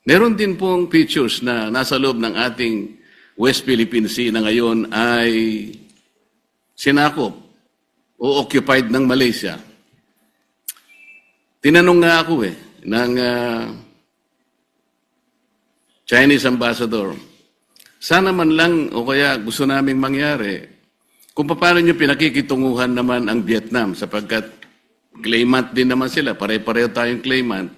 Meron din pong features na nasa loob ng ating West Philippine Sea na ngayon ay sinakop o occupied ng Malaysia. Tinanong nga ako ng Chinese ambassador, sana man lang o kaya gusto naming mangyari, kung paano nyo pinakikitunguhan naman ang Vietnam sapagkat claimant din naman sila, pare-pareho tayong claimant.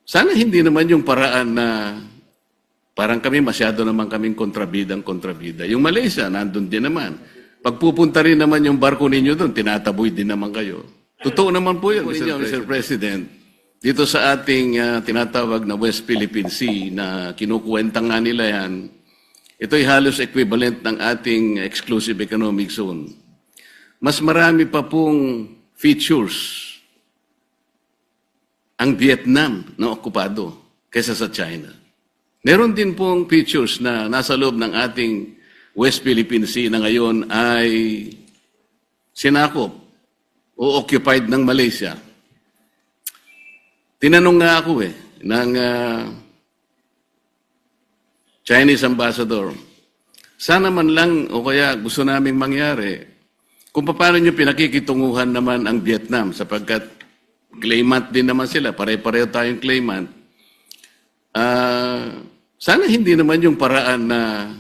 Sana hindi naman yung paraan na parang kami masyado naman kaming kontrabida. Yung Malaysia, nandun din naman. Pagpupunta rin naman yung barko ninyo doon, tinataboy din naman kayo. Totoo naman po yun, Mr. President. Dito sa ating tinatawag na West Philippine Sea na kinukuwenta nga nila yan, ito'y halos equivalent ng ating exclusive economic zone. Mas marami pa pong features ang Vietnam na okupado kaysa sa China. Meron din pong features na nasa loob ng ating West Philippine Sea na ngayon ay sinakop o occupied ng Malaysia. Tinanong nga ako ng Chinese ambassador, sana man lang o kaya gusto naming mangyari, kung paano nyo pinakikitunguhan naman ang Vietnam sapagkat claimant din naman sila, pare-pareho tayong claimant. Sana hindi naman yung paraan na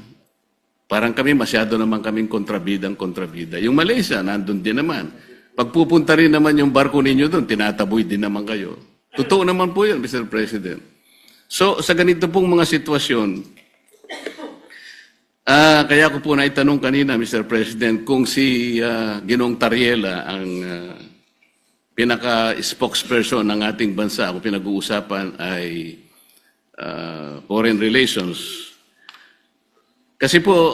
parang kami masyado naman kaming kontrabida. Yung Malaysia, nandun din naman. Pagpupunta rin naman yung barko ninyo doon, tinataboy din naman kayo. Totoo naman po yun, Mr. President. So, sa ganito pong mga sitwasyon, kaya ko po naitanong kanina, Mr. President, kung si Ginoong Tariela ang pinaka-spokesperson ng ating bansa, kung pinag-uusapan ay foreign relations. Kasi po,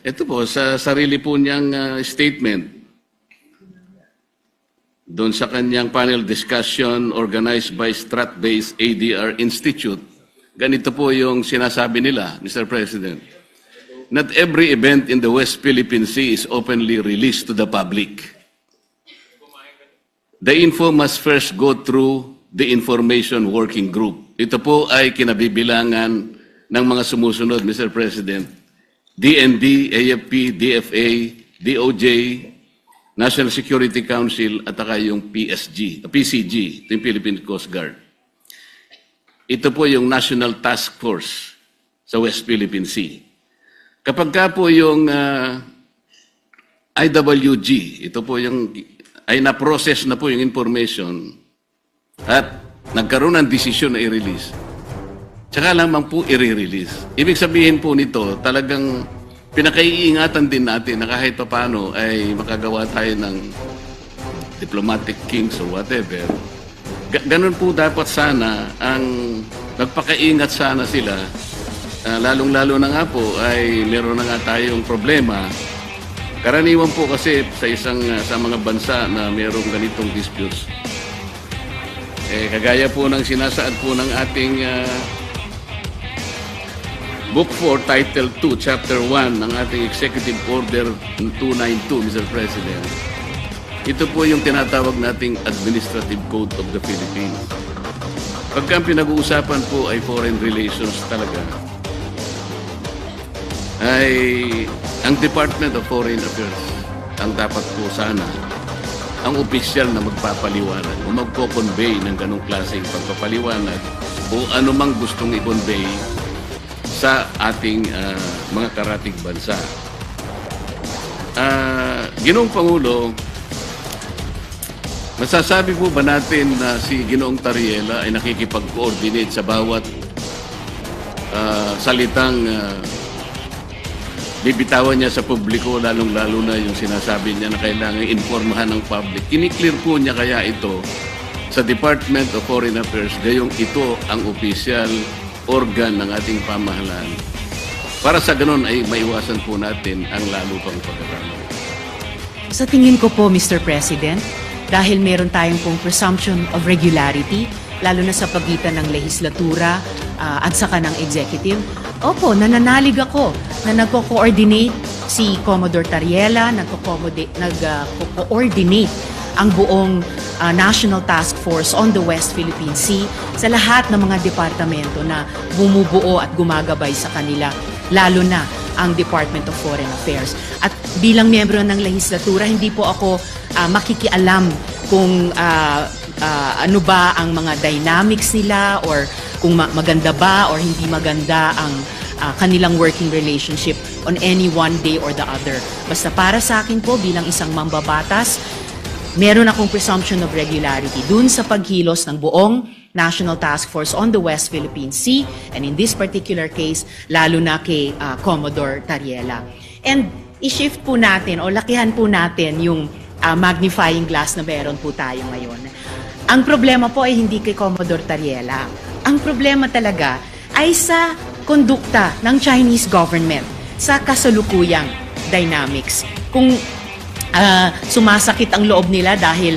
ito po, sa sarili po niyang statement, doon sa kanyang panel discussion organized by Strat-based ADR Institute, ganito po yung sinasabi nila, Mr. President. Not every event in the West Philippine Sea is openly released to the public. The info must first go through the Information Working Group. Ito po ay kinabibilangan ng mga sumusunod, Mr. President. DND, AFP, DFA, DOJ, National Security Council, at saka yung PCG, yung Philippine Coast Guard. Ito po yung National Task Force sa West Philippine Sea. Kapag ka po yung IWG, ito po yung ay na-process na po yung information at nagkaroon ng desisyon na i-release, tsaka lamang po i-release. Ibig sabihin po nito, talagang pinakaiingatan din natin na kahit paano ay makagawa tayo ng diplomatic kings or whatever. Ganun po dapat sana ang nagpakaingat sana sila. Lalong-lalo na nga po ay meron na nga tayong problema. Karaniwan po kasi sa mga bansa na merong ganitong disputes. Kagaya po ng sinasaad po ng ating Book 4, Title 2, Chapter 1 ng ating Executive Order 292, Mr. President. Ito po yung tinatawag nating Administrative Code of the Philippines. Pagka pinag-uusapan po ay foreign relations talaga, ay ang Department of Foreign Affairs ang dapat po sana ang opisyal na magpapaliwanag o magko-convey ng ganong klaseng pagpapaliwanag o anumang gustong i-convey sa ating mga karatig bansa. Ginoong Pangulo, masasabi po ba natin na si Ginoong Tariela ay nakikipag-coordinate sa bawat salitang bibitawan niya sa publiko, lalong-lalo na yung sinasabi niya na kailangan informahan ng public? Kiniklear po niya kaya ito sa Department of Foreign Affairs gayong ito ang opisyal organ ng ating pamahalaan. Para sa ganun ay maiwasan po natin ang lalo pang pagkakamali. Sa tingin ko po, Mr. President, dahil meron tayong pong presumption of regularity, lalo na sa pagitan ng lehislatura at saka ng executive, opo, nananalig ako na nagko-coordinate si Commodore Tariela, nagko-coordinate ang buong National Task Force on the West Philippine Sea sa lahat ng mga departamento na bumubuo at gumagabay sa kanila, lalo na ang Department of Foreign Affairs. At bilang miyembro ng lehislatura, hindi po ako makikialam kung ano ba ang mga dynamics nila or kung maganda ba or hindi maganda ang kanilang working relationship on any one day or the other. Basta para sa akin po bilang isang mambabatas, meron akong presumption of regularity dun sa pagkilos ng buong National Task Force on the West Philippine Sea, and in this particular case, lalo na kay Commodore Tariela. And i-shift po natin o lakihan po natin yung magnifying glass na meron po tayo ngayon. Ang problema po ay hindi kay Commodore Tariela. Ang problema talaga ay sa kondukta ng Chinese government sa kasalukuyang dynamics. Kung sumasakit ang loob nila dahil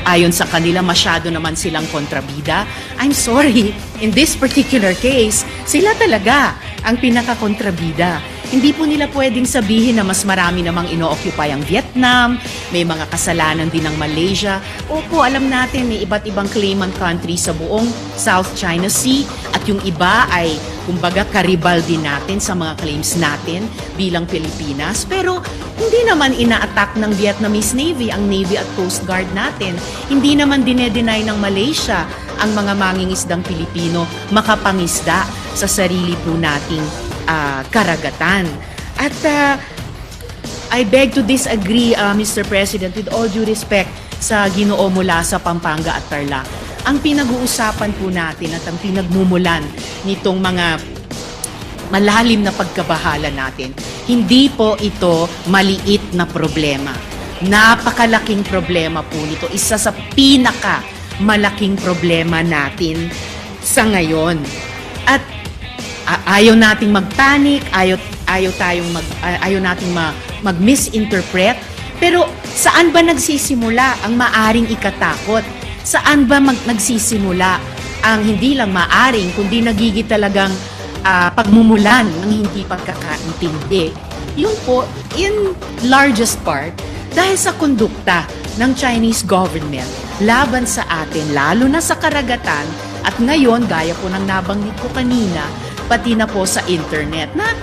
ayon sa kanila masyado naman silang kontrabida, I'm sorry, in this particular case, sila talaga ang pinaka-kontrabida. Hindi po nila pwedeng sabihin na mas marami namang ino-occupy ang Vietnam, may mga kasalanan din ng Malaysia. Opo, alam natin may iba't ibang claimant country sa buong South China Sea at yung iba ay kumbaga karibal din natin sa mga claims natin bilang Pilipinas. Pero hindi naman ina-attack ng Vietnamese Navy ang Navy at Coast Guard natin. Hindi naman dinedenay ng Malaysia ang mga mangingisdang Pilipino makapangisda sa sarili po nating karagatan. At I beg to disagree, Mr. President, with all due respect sa Ginoo mula sa Pampanga at Tarlac. Ang pinag-uusapan po natin at ang pinagmumulan nitong mga malalim na pagkabahala natin, hindi po ito maliit na problema. Napakalaking problema po nito. Isa sa malaking problema natin sa ngayon. At ayaw nating magpanic, ayaw nating mag-misinterpret. Pero saan ba nagsisimula ang maaring ikatakot? Saan ba nagsisimula ang hindi lang maaring, kundi nagigit talagang pagmumulan ng hindi pagkakaintindi? Yun po, in largest part, dahil sa kondukta ng Chinese government laban sa atin, lalo na sa karagatan, at ngayon, gaya po ng nabanggit ko kanina, pati na po sa internet na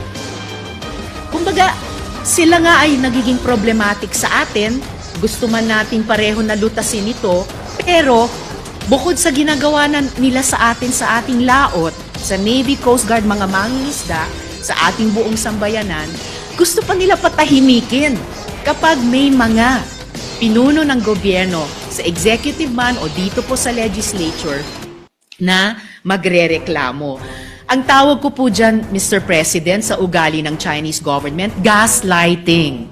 kumbaga sila nga ay nagiging problematic sa atin. Gusto man natin pareho na lutasin ito, pero bukod sa ginagawa nila sa atin sa ating laot, sa Navy, Coast Guard, mga mangingisda, sa ating buong sambayanan, gusto pa nila patahimikin kapag may mga pinuno ng gobyerno sa executive man o dito po sa legislature na magrereklamo. Ang tawag ko po dyan, Mr. President, sa ugali ng Chinese government, gaslighting.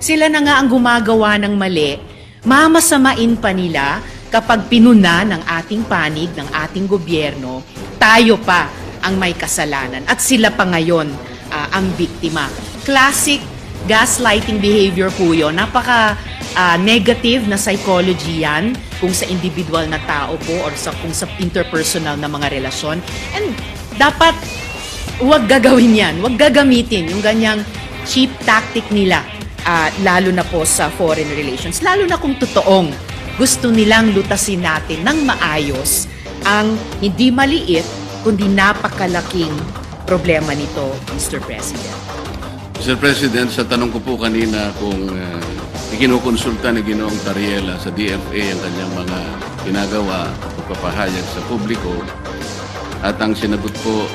Sila na nga ang gumagawa ng mali, mamasamain pa nila kapag pinuna ng ating panig, ng ating gobyerno, tayo pa ang may kasalanan at sila pa ngayon ang biktima. Classic gaslighting behavior po yun. Napaka-negative na psychology yan kung sa individual na tao po or kung sa interpersonal na mga relasyon. And dapat huwag gagawin yan, huwag gagamitin yung ganyang cheap tactic nila, lalo na po sa foreign relations, lalo na kung totoong gusto nilang lutasin natin ng maayos ang hindi maliit kundi napakalaking problema nito, Mr. President. Mr. President, sa tanong ko po kanina kung ikinukonsulta ni Ginoong Tariela sa DFA ang kanyang mga ginagawa o papahayag sa publiko, at ang sinagot po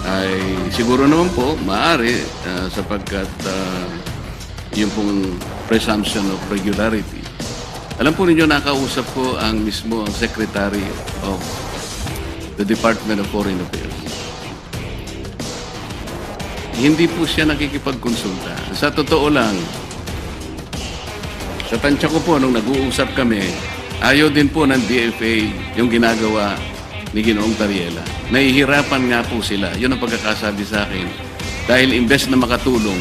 ay siguro naman po maaari sapagkat yung pong presumption of regularity. Alam po ninyo, nakausap ko ang mismo ang Secretary of the Department of Foreign Affairs. Hindi po siya nakikipagkonsulta. Sa totoo lang, sa tansya ko po nung nag-uusap kami, ayaw din po ng DFA yung ginagawa ni Ginoong Tariela. Nahihirapan nga po sila. Yun ang pagkakasabi sa akin. Dahil imbes na makatulong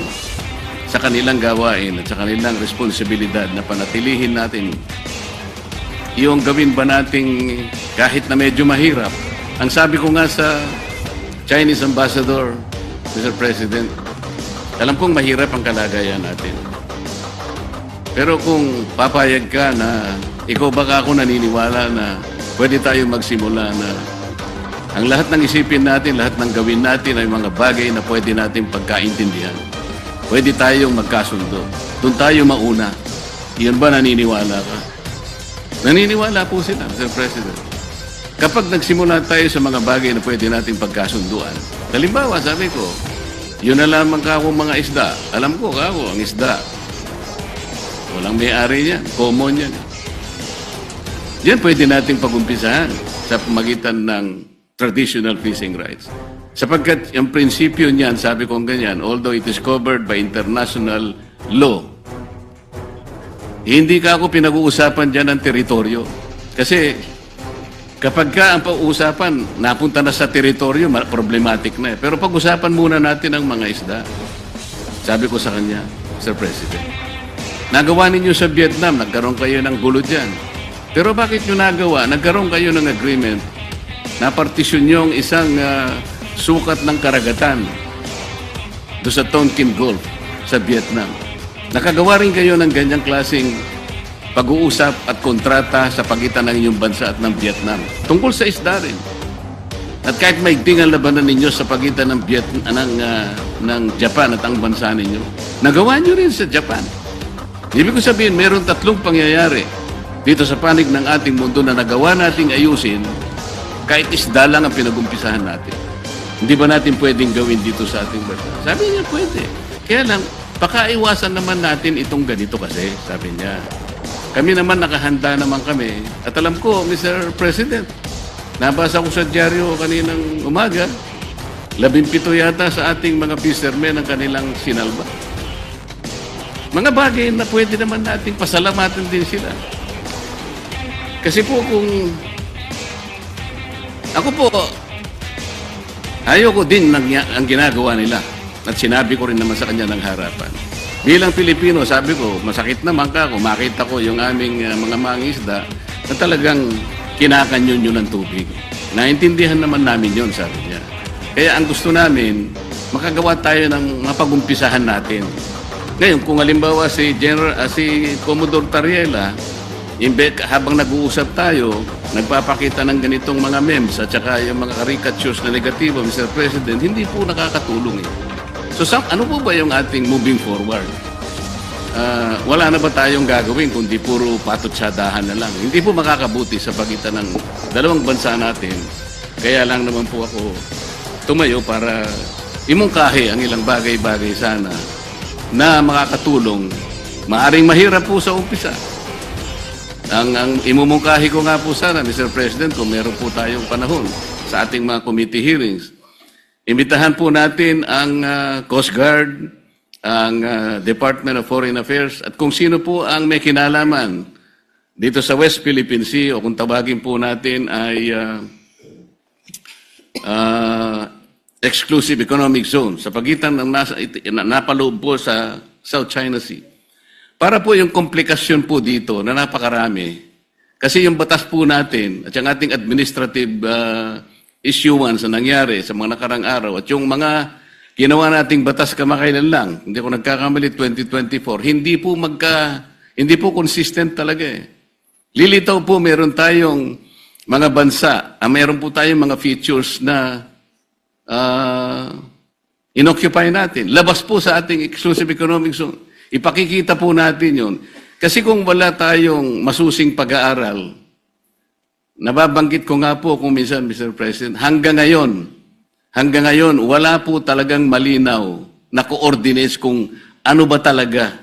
sa kanilang gawain at sa kanilang responsibilidad na panatilihin natin yung gawin ba nating kahit na medyo mahirap. Ang sabi ko nga sa Chinese Ambassador, Mr. President, alam kong mahirap ang kalagayan natin. Pero kung papayag ka na ikaw baka ako naniniwala na pwede tayong magsimula na ang lahat ng isipin natin, lahat ng gawin natin ay mga bagay na pwede natin pagkaintindihan. Pwede tayong magkasundo. Doon tayo mauna. Iyan ba naniniwala ka? Naniniwala po sila, Mr. President. Kapag nagsimula tayo sa mga bagay na pwede natin pagkasunduan, halimbawa, sabi ko, yun na lamang kako mga isda. Alam ko kako, ang isda. Walang may-ari niyan. Common yan. Yan pwede nating pag-umpisahan sa pamagitan ng traditional fishing rights. Sapagkat yung prinsipyo niyan, sabi ko ganyan, although it is covered by international law, hindi ka ako pinag-uusapan dyan ng teritoryo. Kasi kapag ka ang pag-uusapan, napunta na sa teritoryo, problematic na eh. Pero pag-usapan muna natin ang mga isda. Sabi ko sa kanya, Sir President, nagawa ninyo sa Vietnam, nagkaroon kayo ng gulo dyan. Pero bakit nyo nagawa? Nagkaroon kayo ng agreement na partisyon nyo ang isang sukat ng karagatan do sa Tonkin Gulf sa Vietnam. Nakagawa rin kayo ng ganyang klaseng pag-uusap at kontrata sa pagitan ng inyong bansa at ng Vietnam. Tungkol sa isda rin. At kahit maigting ang labanan ninyo sa pagitan ng Japan at ang bansa ninyo, nagawa nyo rin sa Japan. Ibig ko sabihin, meron tatlong pangyayari dito sa panig ng ating mundo na nagawa nating ayusin kahit isda lang ang pinag-umpisahan natin. Hindi ba natin pwedeng gawin dito sa ating bansa? Sabi niya, pwede. Kaya lang, pakaiwasan naman natin itong ganito kasi, sabi niya. Kami naman nakahanda naman kami. At alam ko, Mr. President, nabasa ko sa dyaryo kaninang umaga, 17 yata sa ating mga fishermen ang kanilang sinalba. Mga bagay na pwede naman natin pasalamatan din sila. Kasi po kung ako po, ayoko din ang ginagawa nila. At sinabi ko rin naman sa kanya ng harapan. Bilang Pilipino, sabi ko, masakit naman ka kung makita ko yung aming mga mangisda na talagang kinakanyon nyo ng tubig. Naintindihan naman namin yon, sabi niya. Kaya ang gusto namin, makagawa tayo ng mapagumpisahan natin. Ngayon, kung halimbawa si Commodore Tariela, habang nag-uusap tayo, nagpapakita ng ganitong mga memes at saka yung mga caricatures na negatibo, Mr. President, hindi po nakakatulong eh. So, ano po ba yung ating moving forward? Wala na ba tayong gagawin kundi puro patutsadahan na lang? Hindi po makakabuti sa pagitan ng dalawang bansa natin. Kaya lang naman po ako tumayo para imungkahi ang ilang bagay-bagay sana na makakatulong. Maaring mahirap po sa umpisa. Ang imumungkahi ko nga po sana, Mr. President, kung meron po tayong panahon sa ating mga committee hearings, imbitahan po natin ang Coast Guard, ang Department of Foreign Affairs, at kung sino po ang may kinalaman dito sa West Philippine Sea, o kung tawagin po natin ay Exclusive Economic Zone, sa pagitan ng napaloob po sa South China Sea. Para po yung komplikasyon po dito na napakarami, kasi yung batas po natin at yung ating administrative issuance na nangyari sa mga nakarang araw at yung mga ginawa nating batas kamakailan lang, hindi ko nagkakamali 2024, hindi po consistent talaga eh. Lilitaw po meron tayong mga bansa, meron po tayong mga features na inoccupy natin. Labas po sa ating exclusive economic zone. Ipakikita po natin yun. Kasi kung wala tayong masusing pag-aaral, nababanggit ko nga po kung minsan, Mr. President, hanggang ngayon, wala po talagang malinaw na coordinates kung ano ba talaga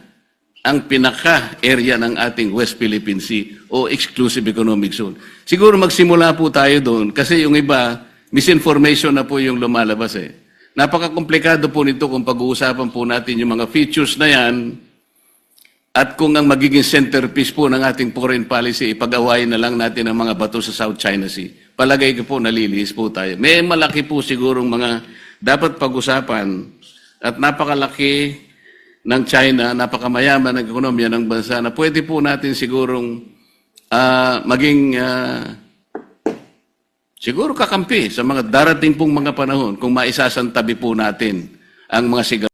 ang pinaka-area ng ating West Philippine Sea o Exclusive Economic Zone. Siguro magsimula po tayo doon kasi yung iba, misinformation na po yung lumalabas eh. Napaka-komplikado po nito kung pag-uusapan po natin yung mga features na yan at kung ang magiging centerpiece po ng ating foreign policy, ipag-awayin na lang natin ang mga bato sa South China Sea. Palagay ko po, nalilihis po tayo. May malaki po sigurong mga dapat pag-usapan at napakalaki ng China, napakamayaman ng ekonomiya ng bansa na pwede po natin sigurong maging siguro kakampi sa mga darating pong mga panahon kung maisasantabi po natin ang mga sigaw.